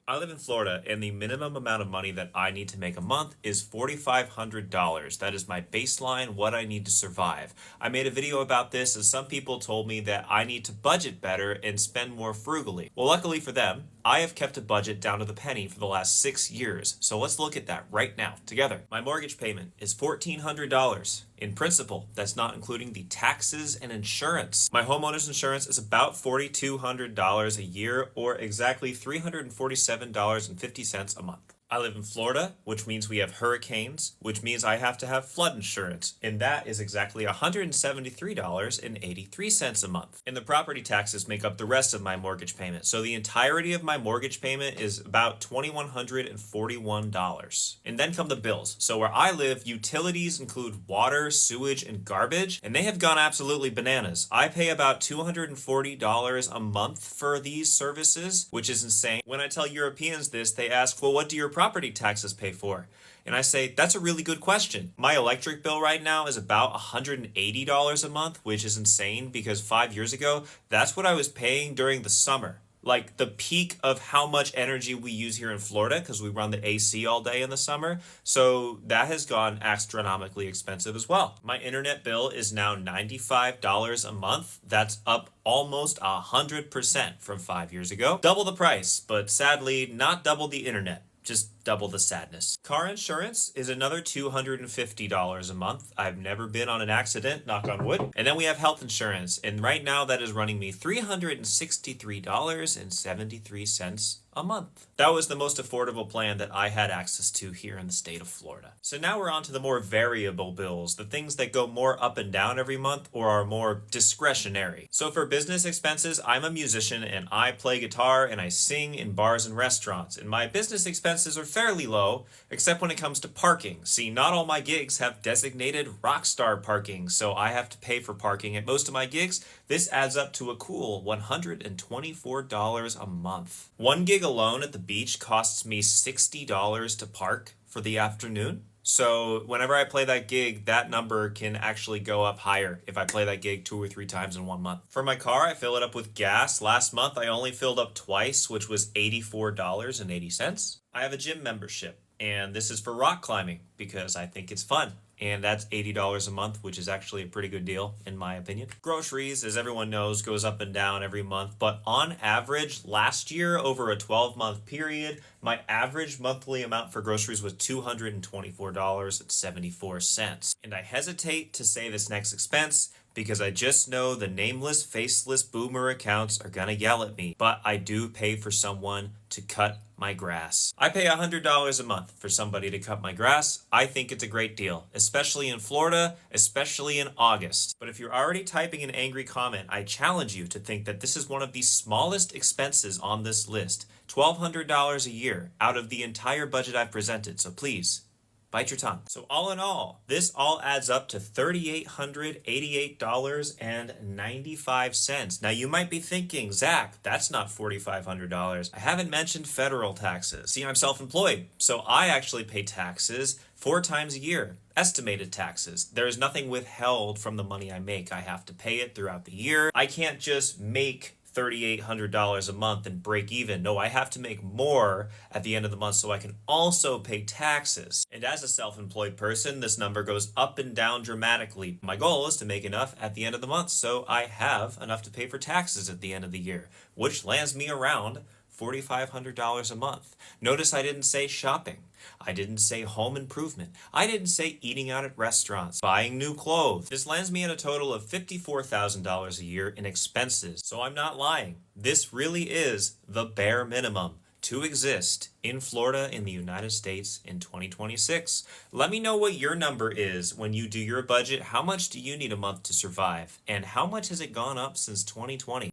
I live in Florida, and the minimum amount of money that I need to make a month is $4,500. That is my baseline, what I need to survive. I made a video about this, and some people told me that I need to budget better and spend more frugally. Well, luckily for them, I have kept a budget down to the penny for the last 6 years. So let's look at that right now, together. My mortgage payment is $1,400. In principal, that's not including the taxes and insurance. My homeowner's insurance is about $4,200 a year, or exactly $347.50 a month. I live in Florida, which means we have hurricanes, which means I have to have flood insurance, and that is exactly $173.83 a month. And the property taxes make up the rest of my mortgage payment, so the entirety of my mortgage payment is about $2,141. And then come the bills. So where I live, utilities include water, sewage, and garbage, and they have gone absolutely bananas. I pay about $240 a month for these services, which is insane. When I tell Europeans this, they ask, well, what do your property taxes pay for? And I say, that's a really good question. My electric bill right now is about $180 a month, which is insane because 5 years ago, that's what I was paying during the summer. Like the peak of how much energy we use here in Florida because we run the AC all day in the summer. So that has gone astronomically expensive as well. My internet bill is now $95 a month. That's up almost 100% from 5 years ago. Double the price, but sadly not double the internet. Just double the sadness. Car insurance is another $250 a month. I've never been on an accident, knock on wood. And then we have health insurance, and right now that is running me $363.73 a month. That was the most affordable plan that I had access to here in the state of Florida. So now we're on to the more variable bills, the things that go more up and down every month or are more discretionary. So for business expenses, I'm a musician and I play guitar and I sing in bars and restaurants. And my business expenses are fairly low, except when it comes to parking. See, not all my gigs have designated rockstar parking, so I have to pay for parking at most of my gigs. This adds up to a cool $124 a month. One gig alone at the beach costs me $60 to park for the afternoon. So whenever I play that gig, that number can actually go up higher if I play that gig 2 or 3 times in 1 month. For my car, I fill it up with gas. Last month, I only filled up twice, which was $84.80. I have a gym membership, and this is for rock climbing because I think it's fun. And that's $80 a month, which is actually a pretty good deal, in my opinion. Groceries, as everyone knows, goes up and down every month. But on average, last year, over a 12-month period, my average monthly amount for groceries was $224.74. And I hesitate to say this next expense because I just know the nameless, faceless boomer accounts are gonna yell at me. But I do pay for someone to cut my grass. I pay $100 a month for somebody to cut my grass. I think it's a great deal, especially in Florida, especially in August. But if you're already typing an angry comment, I challenge you to think that this is one of the smallest expenses on this list. $1,200 a year out of the entire budget I've presented, so please, bite your tongue. So all in all, this all adds up to $3,888.95. Now you might be thinking, Zach, that's not $4,500. I haven't mentioned federal taxes. See, I'm self-employed, so I actually pay taxes 4 times a year. Estimated taxes. There is nothing withheld from the money I make. I have to pay it throughout the year. I can't just make $3,800 a month and break even. No, I have to make more at the end of the month so I can also pay taxes. And as a self-employed person, this number goes up and down dramatically. My goal is to make enough at the end of the month so I have enough to pay for taxes at the end of the year, which lands me around $4,500 a month. Notice I didn't say shopping. I didn't say home improvement. I didn't say eating out at restaurants, buying new clothes. This lands me at a total of $54,000 a year in expenses. So I'm not lying. This really is the bare minimum to exist in Florida in the United States in 2026. Let me know what your number is when you do your budget. How much do you need a month to survive? And how much has it gone up since 2020?